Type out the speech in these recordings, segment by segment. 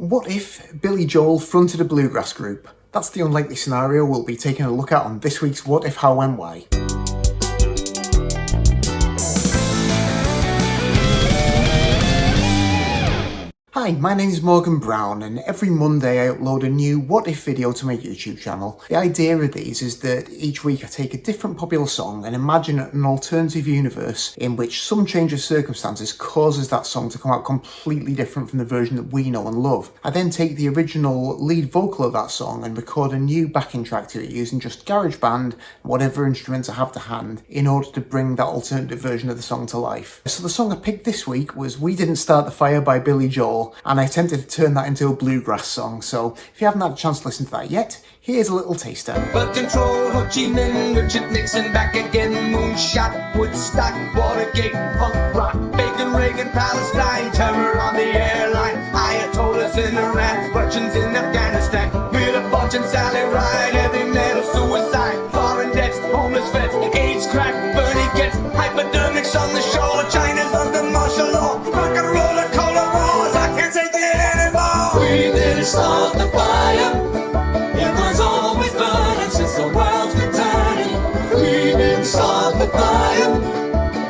What if Billy Joel fronted a bluegrass group? That's the unlikely scenario we'll be taking a look at on this week's What If, How, When, Why. Hi, my name is Morgan Brown, and every Monday I upload a new What If video to my YouTube channel. The idea of these is that each week I take a different popular song and imagine an alternative universe in which some change of circumstances causes that song to come out completely different from the version that we know and love. I then take the original lead vocal of that song and record a new backing track to it using just GarageBand and whatever instruments I have to hand in order to bring that alternative version of the song to life. So the song I picked this week was We Didn't Start the Fire by Billy Joel, and I attempted to turn that into a bluegrass song, so if you haven't had a chance to listen to that yet, here's a little taster. Birth control, Ho Chi Minh, Richard Nixon, back again, moonshot, Woodstock, Watergate, punk rock, Bacon, Reagan, Palestine, terror on the airline, Ayatollahs in Iran, Russians in Afghanistan, Wheel of Fortune, Sally Ride, heavy metal, suicide, foreign debts, homeless vets, AIDS, crack, Bernie gets, hypodermics on the shore, China's under martial law, rock and roller, cola wars, I can't take it anymore. We didn't start the fire. It was always burning since the world's been turning. We didn't start the fire,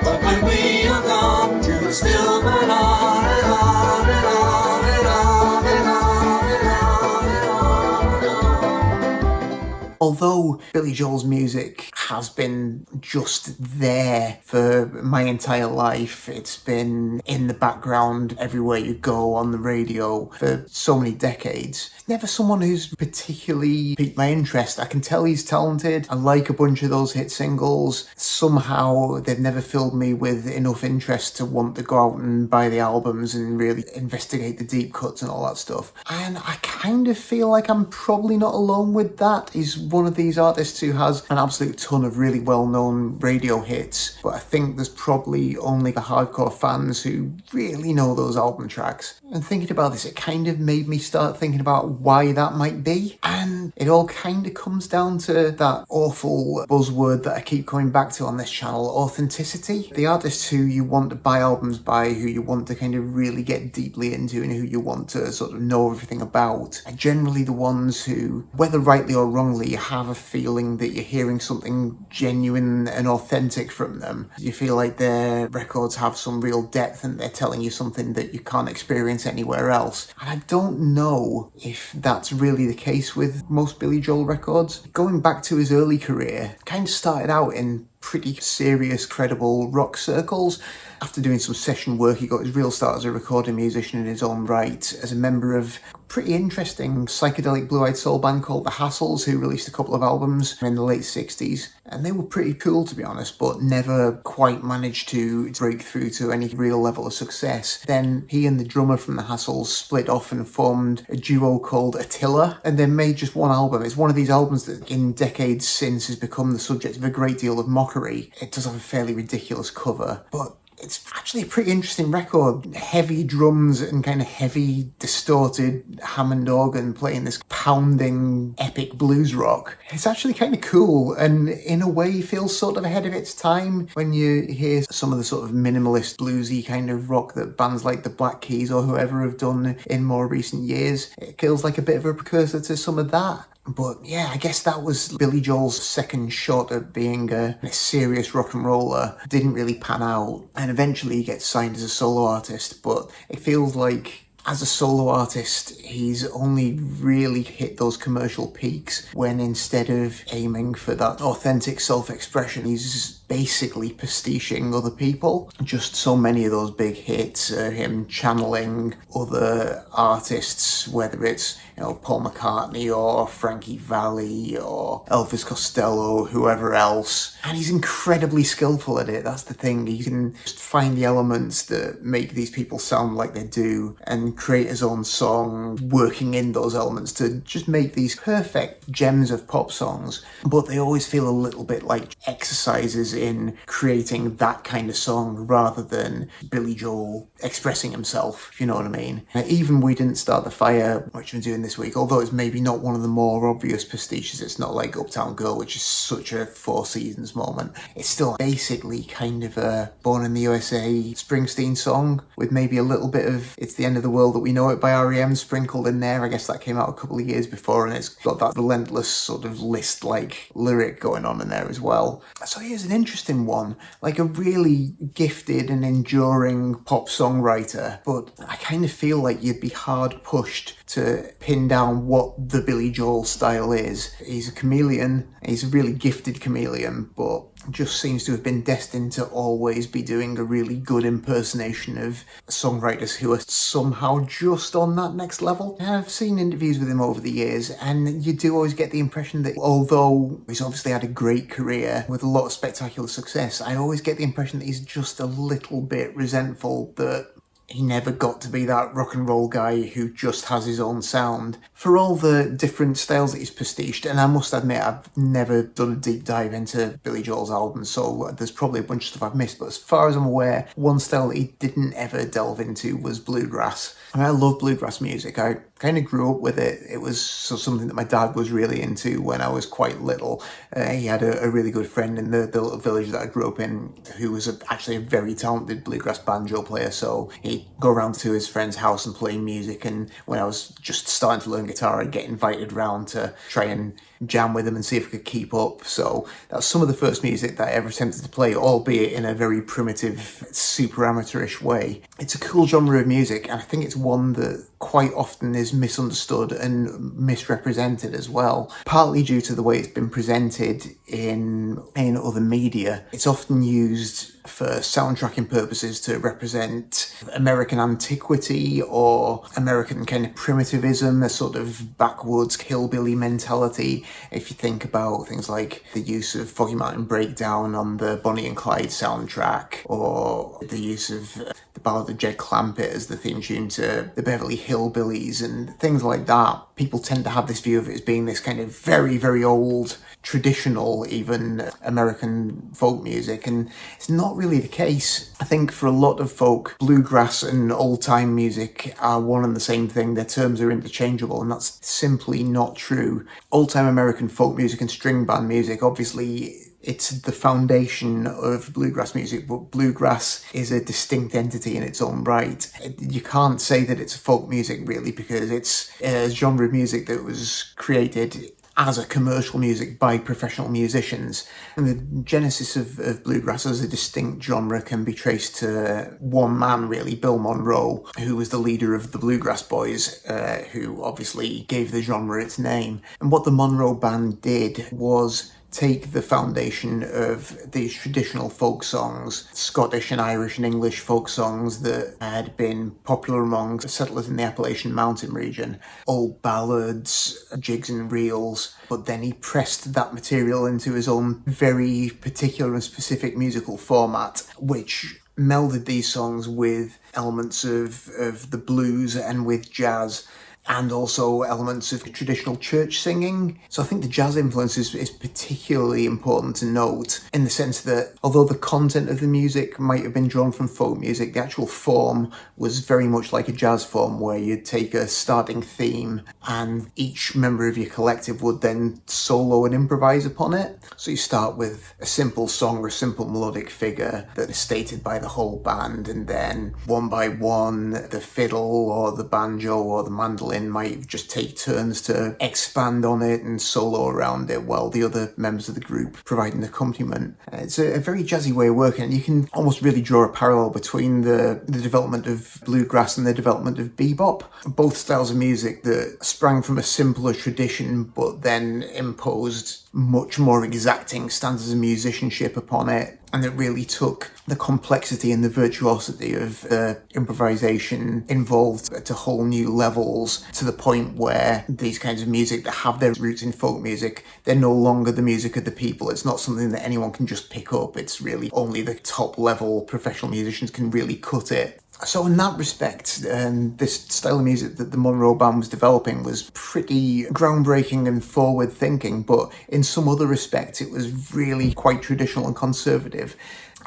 but when we are gone, it will still burn on and on and on and on and on and on and on and on. Although Billy Joel's music has been just there for my entire life, it's been in the background everywhere you go on the radio for so many decades, he's never someone who's particularly piqued my interest. I can tell he's talented. I like a bunch of those hit singles. Somehow they've never filled me with enough interest to want to go out and buy the albums and really investigate the deep cuts and all that stuff. And I kind of feel like I'm probably not alone with that. He's one of these artists who has an absolute ton of really well-known radio hits, but I think there's probably only the hardcore fans who really know those album tracks. And thinking about this, it kind of made me start thinking about why that might be, and it all kind of comes down to that awful buzzword that I keep coming back to on this channel, authenticity. The artists who you want to buy albums by, who you want to kind of really get deeply into and who you want to sort of know everything about, are generally the ones who, whether rightly or wrongly, you have a feeling that you're hearing something genuine and authentic from them. You feel like their records have some real depth and they're telling you something that you can't experience anywhere else. And I don't know if that's really the case with most Billy Joel records. Going back to his early career, kind of started out in pretty serious, credible rock circles. After doing some session work, he got his real start as a recording musician in his own right, as a member of a pretty interesting psychedelic blue-eyed soul band called The Hassles, who released a couple of albums in the late 60s. And they were pretty cool, to be honest, but never quite managed to break through to any real level of success. Then he and the drummer from The Hassles split off and formed a duo called Attila, and they made just one album. It's one of these albums that in decades since has become the subject of a great deal of mockery. It does have a fairly ridiculous cover, but it's actually a pretty interesting record. Heavy drums and kind of heavy, distorted Hammond organ playing this pounding, epic blues rock. It's actually kind of cool, and in a way feels sort of ahead of its time when you hear some of the sort of minimalist, bluesy kind of rock that bands like the Black Keys or whoever have done in more recent years. It feels like a bit of a precursor to some of that. But yeah, I guess that was Billy Joel's second shot at being a serious rock and roller. Didn't really pan out, and eventually he gets signed as a solo artist, but it feels like as a solo artist, he's only really hit those commercial peaks when instead of aiming for that authentic self-expression, he's basically pastiching other people. Just so many of those big hits are him channeling other artists, whether it's, you know, Paul McCartney or Frankie Valli or Elvis Costello, whoever else. And he's incredibly skillful at it. That's the thing. He can just find the elements that make these people sound like they do and create his own song, working in those elements to just make these perfect gems of pop songs. But they always feel a little bit like exercises in creating that kind of song rather than Billy Joel expressing himself, if you know what I mean. Even We Didn't Start the Fire, which I'm doing this week, although it's maybe not one of the more obvious pastiches, it's not like Uptown Girl, which is such a Four Seasons moment. It's still basically kind of a Born in the USA Springsteen song with maybe a little bit of It's the End of the World That We Know It by R.E.M. sprinkled in there. I guess that came out a couple of years before, and it's got that relentless sort of list-like lyric going on in there as well. So here's an interesting one, like a really gifted and enduring pop songwriter, but I kind of feel like you'd be hard pushed to pin down what the Billy Joel style is. He's a chameleon, he's a really gifted chameleon, but just seems to have been destined to always be doing a really good impersonation of songwriters who are somehow just on that next level. And I've seen interviews with him over the years, and you do always get the impression that although he's obviously had a great career with a lot of spectacular success, I always get the impression that he's just a little bit resentful that he never got to be that rock and roll guy who just has his own sound. For all the different styles that he's pastiched, and I must admit I've never done a deep dive into Billy Joel's albums, so there's probably a bunch of stuff I've missed, but as far as I'm aware, one style that he didn't ever delve into was bluegrass. I mean, I love bluegrass music. I kind of grew up with it. It was something that my dad was really into when I was quite little. He had a really good friend in the little village that I grew up in who was actually a very talented bluegrass banjo player, so he'd go around to his friend's house and play music, and when I was just starting to learn guitar, I'd get invited round to try and jam with him and see if I could keep up. So that's some of the first music that I ever attempted to play, albeit in a very primitive, super amateurish way. It's a cool genre of music, and I think it's one that quite often is misunderstood and misrepresented as well, partly due to the way it's been presented in other media. It's often used for soundtracking purposes to represent American antiquity or American kind of primitivism, a sort of backwoods hillbilly mentality. If you think about things like the use of Foggy Mountain Breakdown on the Bonnie and Clyde soundtrack, or the use of the Ballad of Jed Clampett as the theme tune to the Beverly Hillbillies and things like that, people tend to have this view of it as being this kind of very, very old, traditional, even American folk music, and it's not really the case. I think for a lot of folk, bluegrass and old-time music are one and the same thing. Their terms are interchangeable, and that's simply not true. Old-time American folk music and string band music, obviously, it's the foundation of bluegrass music, but bluegrass is a distinct entity in its own right. You can't say that it's folk music, really, because it's a genre of music that was created as a commercial music by professional musicians. And the genesis of bluegrass as a distinct genre can be traced to one man, really, Bill Monroe, who was the leader of the Bluegrass Boys, who obviously gave the genre its name. And what the Monroe Band did was take the foundation of these traditional folk songs, Scottish and Irish and English folk songs that had been popular among settlers in the Appalachian mountain region, old ballads, jigs and reels, but then he pressed that material into his own very particular and specific musical format, which melded these songs with elements of the blues and with jazz, and also elements of traditional church singing. So I think the jazz influence is particularly important to note, in the sense that although the content of the music might have been drawn from folk music, the actual form was very much like a jazz form, where you'd take a starting theme and each member of your collective would then solo and improvise upon it. So you start with a simple song or a simple melodic figure that is stated by the whole band, and then one by one the fiddle or the banjo or the mandolin might just take turns to expand on it and solo around it while the other members of the group provide an accompaniment. It's a very jazzy way of working, and you can almost really draw a parallel between the development of bluegrass and the development of bebop. Both styles of music that sprang from a simpler tradition but then imposed much more exacting standards of musicianship upon it, and it really took the complexity and the virtuosity of the improvisation involved to whole new levels, to the point where these kinds of music that have their roots in folk music, they're no longer the music of the people. It's not something that anyone can just pick up. It's really only the top level professional musicians can really cut it. So in that respect, this style of music that the Monroe Band was developing was pretty groundbreaking and forward-thinking, but in some other respects it was really quite traditional and conservative.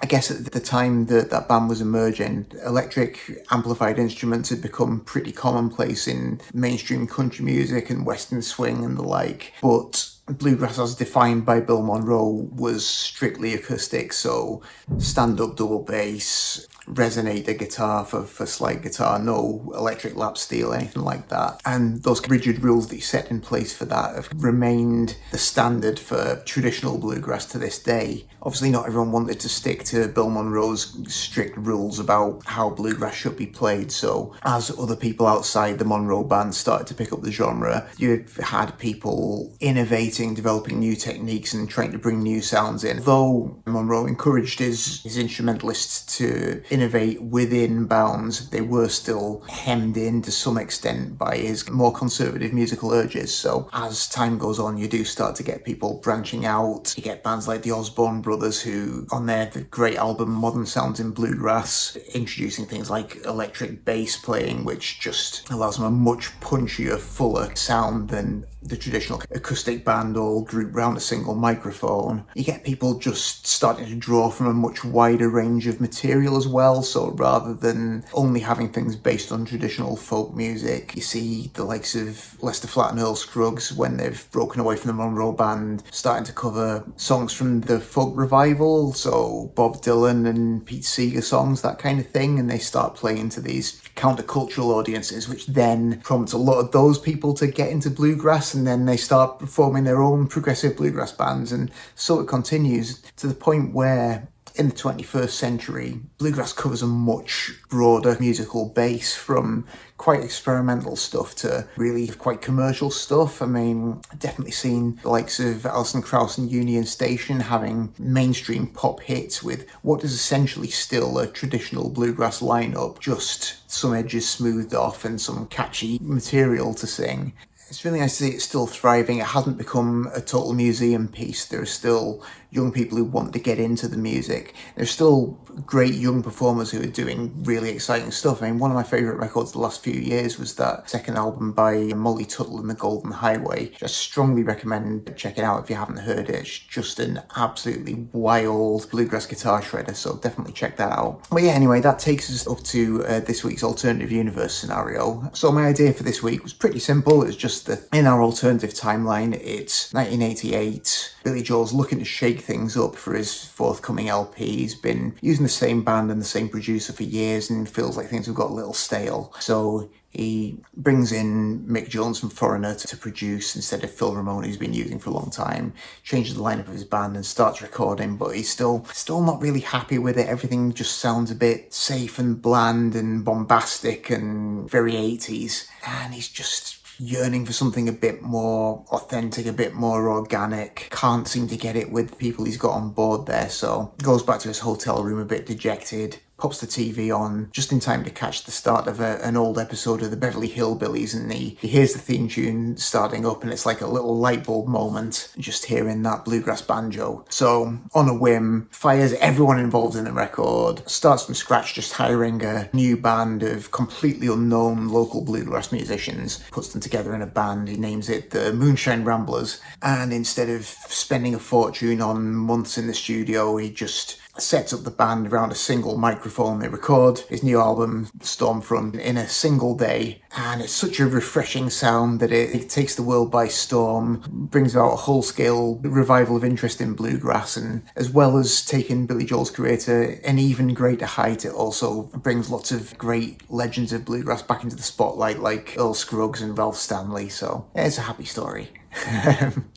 I guess at the time that that band was emerging, electric amplified instruments had become pretty commonplace in mainstream country music and western swing and the like, but bluegrass as defined by Bill Monroe was strictly acoustic, so stand-up double bass, resonator guitar for slide guitar, no electric lap steel, anything like that. And those rigid rules that he set in place for that have remained the standard for traditional bluegrass to this day. Obviously not everyone wanted to stick to Bill Monroe's strict rules about how bluegrass should be played, so as other people outside the Monroe Band started to pick up the genre, you had people innovating, developing new techniques and trying to bring new sounds in. Though Monroe encouraged his instrumentalists to innovate within bounds, they were still hemmed in to some extent by his more conservative musical urges. So as time goes on, you do start to get people branching out. You get bands like the Osborne Brothers who, on their great album Modern Sounds in Bluegrass, introducing things like electric bass playing, which just allows them a much punchier, fuller sound than the traditional acoustic band all grouped around a single microphone. You get people just starting to draw from a much wider range of material as well, so rather than only having things based on traditional folk music, you see the likes of Lester Flatt and Earl Scruggs, when they've broken away from the Monroe Band, starting to cover songs from the folk revival, so Bob Dylan and Pete Seeger songs, that kind of thing, and they start playing to these countercultural audiences, which then prompts a lot of those people to get into bluegrass, and then they start forming their own progressive bluegrass bands, and so it continues to the point where in the 21st century, bluegrass covers a much broader musical base, from quite experimental stuff to really quite commercial stuff. I mean, I've definitely seen the likes of Alison Krauss and Union Station having mainstream pop hits with what is essentially still a traditional bluegrass lineup, just some edges smoothed off and some catchy material to sing. It's really nice to see it still thriving. It hasn't become a total museum piece. There are still young people who want to get into the music. There's still great young performers who are doing really exciting stuff. I mean, one of my favourite records the last few years was that second album by Molly Tuttle and the Golden Highway, which I strongly recommend checking out if you haven't heard it. It's just an absolutely wild bluegrass guitar shredder, so definitely check that out. But yeah, anyway, that takes us up to this week's alternative universe scenario. So my idea for this week was pretty simple. It was just that in our alternative timeline, it's 1988. Billy Joel's looking to shake things up for his forthcoming LP. He's been using the same band and the same producer for years and feels like things have got a little stale. So he brings in Mick Jones from Foreigner to produce instead of Phil Ramone, who's been using for a long time, changes the lineup of his band and starts recording, but he's still not really happy with it. Everything just sounds a bit safe and bland and bombastic and very 80s, and he's just yearning for something a bit more authentic, a bit more organic. Can't seem to get it with the people he's got on board there, so goes back to his hotel room a bit dejected, pops the TV on just in time to catch the start of an old episode of the Beverly Hillbillies, and he hears the theme tune starting up, and it's like a little light bulb moment just hearing that bluegrass banjo. So on a whim, fires everyone involved in the record, starts from scratch, just hiring a new band of completely unknown local bluegrass musicians, puts them together in a band. He names it the Moonshine Ramblers, and instead of spending a fortune on months in the studio, he just sets up the band around a single microphone. They record his new album, Stormfront, in a single day, and it's such a refreshing sound that it takes the world by storm, brings about a whole-scale revival of interest in bluegrass, and as well as taking Billy Joel's career to an even greater height, it also brings lots of great legends of bluegrass back into the spotlight, like Earl Scruggs and Ralph Stanley, so yeah, it's a happy story.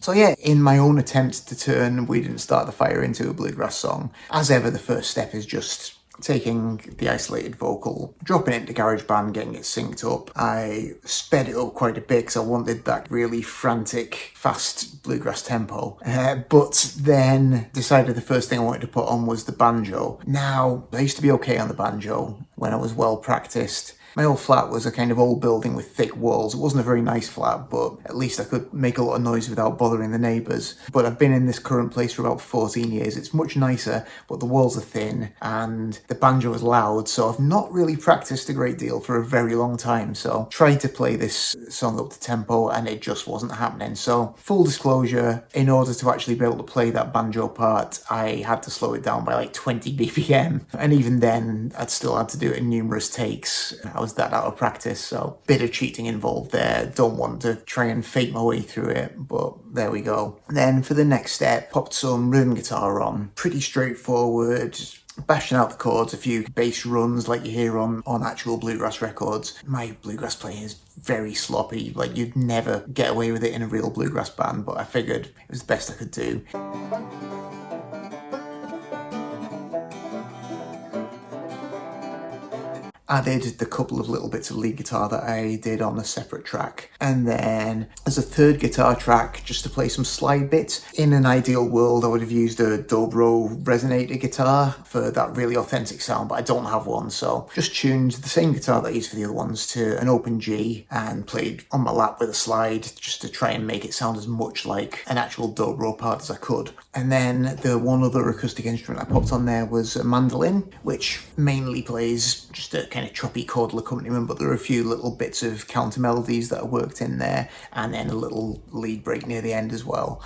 So yeah, in my own attempt to turn We Didn't Start the Fire into a bluegrass song, as ever, the first step is just taking the isolated vocal, dropping it into GarageBand, getting it synced up. I sped it up quite a bit because I wanted that really frantic, fast bluegrass tempo, but then decided the first thing I wanted to put on was the banjo. Now, I used to be okay on the banjo when I was well practiced. My old flat was a kind of old building with thick walls. It wasn't a very nice flat, but at least I could make a lot of noise without bothering the neighbours. But I've been in this current place for about 14 years. It's much nicer, but the walls are thin and the banjo is loud, so I've not really practiced a great deal for a very long time. So tried to play this song up to tempo and it just wasn't happening. So full disclosure, in order to actually be able to play that banjo part, I had to slow it down by like 20 BPM. And even then, I'd still had to do it in numerous takes. I was that out of practice, so bit of cheating involved there. Don't want to try and fake my way through it, but there we go. Then for the next step, popped some rhythm guitar on. Pretty straightforward, bashing out the chords, a few bass runs like you hear on actual bluegrass records. My bluegrass playing is very sloppy, like you'd never get away with it in a real bluegrass band, but I figured it was the best I could do. Added the couple of little bits of lead guitar that I did on a separate track. And then as a third guitar track, just to play some slide bits. In an ideal world, I would have used a dobro resonator guitar for that really authentic sound, but I don't have one. So just tuned the same guitar that I used for the other ones to an open G and played on my lap with a slide just to try and make it sound as much like an actual dobro part as I could. And then the one other acoustic instrument I popped on there was a mandolin, which mainly plays just a kind of choppy chordal accompaniment, but there are a few little bits of counter melodies that are worked in there, and then a little lead break near the end as well.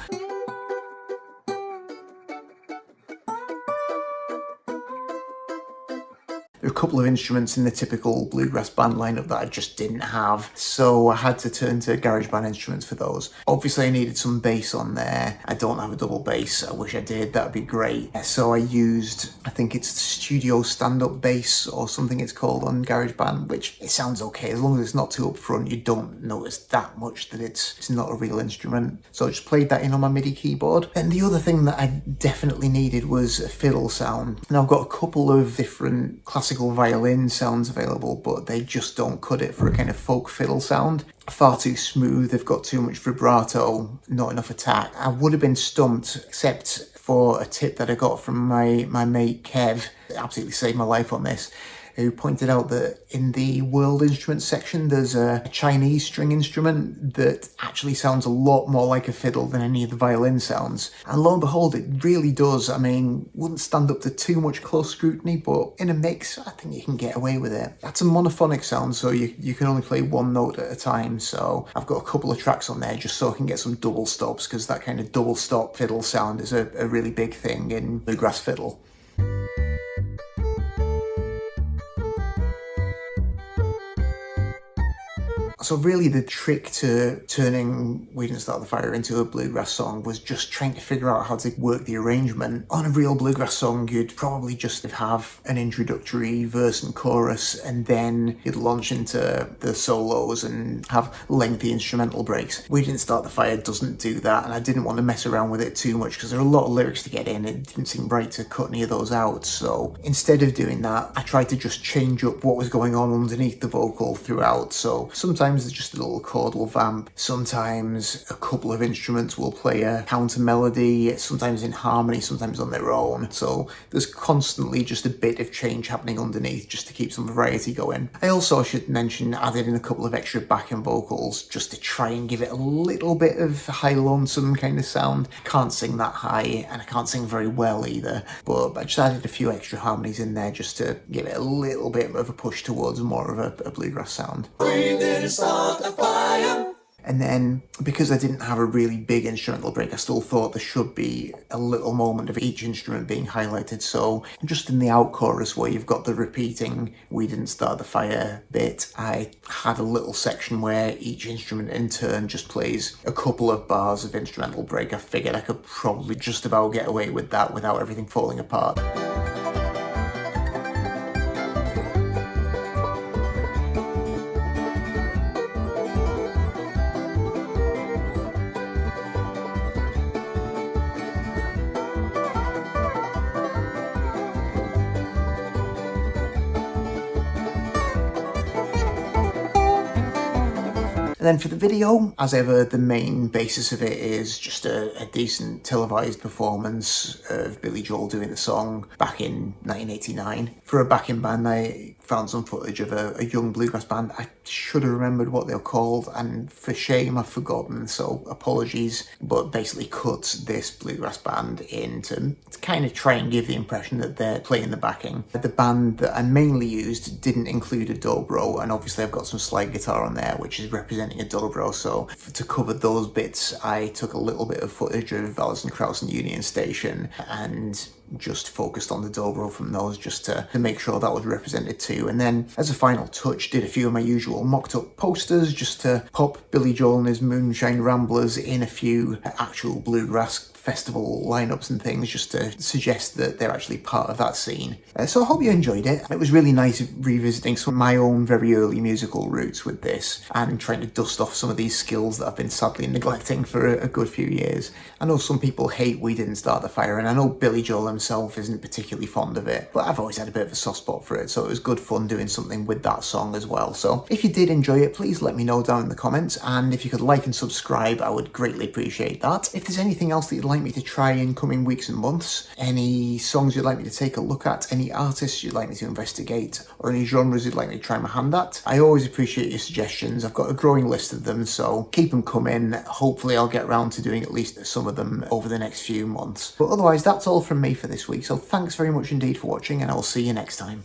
There are a couple of instruments in the typical bluegrass band lineup that I just didn't have, so I had to turn to GarageBand instruments for those. Obviously I needed some bass on there. I don't have a double bass. I wish I did, that'd be great. So I used, I think it's the Studio stand-up bass or something it's called on GarageBand, which it sounds okay. As long as it's not too upfront, you don't notice that much that it's not a real instrument. So I just played that in on my MIDI keyboard. And the other thing that I definitely needed was a fiddle sound. Now I've got a couple of different classical violin sounds available, but they just don't cut it for a kind of folk fiddle sound. Far too smooth, they've got too much vibrato, not enough attack. I would have been stumped, except for a tip that I got from my mate Kev. It absolutely saved my life on this, who pointed out that in the world instruments section there's a Chinese string instrument that actually sounds a lot more like a fiddle than any of the violin sounds. And lo and behold, it really does. I mean, wouldn't stand up to too much close scrutiny, but in a mix, I think you can get away with it. That's a monophonic sound, so you can only play one note at a time. So I've got a couple of tracks on there just so I can get some double stops, because that kind of double stop fiddle sound is a really big thing in bluegrass fiddle. So really the trick to turning We Didn't Start the Fire into a bluegrass song was just trying to figure out how to work the arrangement. On a real bluegrass song, you'd probably just have an introductory verse and chorus, and then you'd launch into the solos and have lengthy instrumental breaks. We Didn't Start the Fire doesn't do that, and I didn't want to mess around with it too much because there are a lot of lyrics to get in. It didn't seem right to cut any of those out. So instead of doing that, I tried to just change up what was going on underneath the vocal throughout. So sometimes there's just a little chordal vamp. Sometimes a couple of instruments will play a counter melody, sometimes in harmony, sometimes on their own. So there's constantly just a bit of change happening underneath just to keep some variety going. I also should mention added in a couple of extra backing vocals just to try and give it a little bit of high lonesome kind of sound. Can't sing that high and I can't sing very well either, but I just added a few extra harmonies in there just to give it a little bit of a push towards more of a bluegrass sound. And then, because I didn't have a really big instrumental break, I still thought there should be a little moment of each instrument being highlighted. So just in the out chorus where you've got the repeating We Didn't Start the Fire bit, I had a little section where each instrument in turn just plays a couple of bars of instrumental break. I figured I could probably just about get away with that without everything falling apart. And then for the video, as ever, the main basis of it is just a decent televised performance of Billy Joel doing the song back in 1989. For a backing band, I found some footage of a young bluegrass band. I should have remembered what they were called, and for shame I've forgotten, so apologies, but basically cut this bluegrass band in to kind of try and give the impression that they're playing the backing. The band that I mainly used didn't include a dobro, and obviously I've got some slide guitar on there which is representing a dobro, so to cover those bits I took a little bit of footage of Alison Krauss and Union Station and just focused on the dobro from those, just to make sure that was represented too. And then as a final touch, did a few of my usual mocked up posters just to pop Billy Joel and his Moonshine Ramblers in a few actual bluegrass festival lineups and things, just to suggest that they're actually part of that scene. So I hope you enjoyed it. It was really nice revisiting some of my own very early musical roots with this and trying to dust off some of these skills that I've been sadly neglecting for a good few years. I know some people hate We Didn't Start the Fire, and I know Billy Joel himself isn't particularly fond of it, but I've always had a bit of a soft spot for it, so it was good fun doing something with that song as well. So if you did enjoy it, please let me know down in the comments, and if you could like and subscribe, I would greatly appreciate that. If there's anything else that you'd like me to try in coming weeks and months, any songs you'd like me to take a look at, any artists you'd like me to investigate, or any genres you'd like me to try my hand at, I always appreciate your suggestions. I've got a growing list of them, so keep them coming. Hopefully I'll get around to doing at least some of them over the next few months. But otherwise, that's all from me for this week, so thanks very much indeed for watching, and I'll see you next time.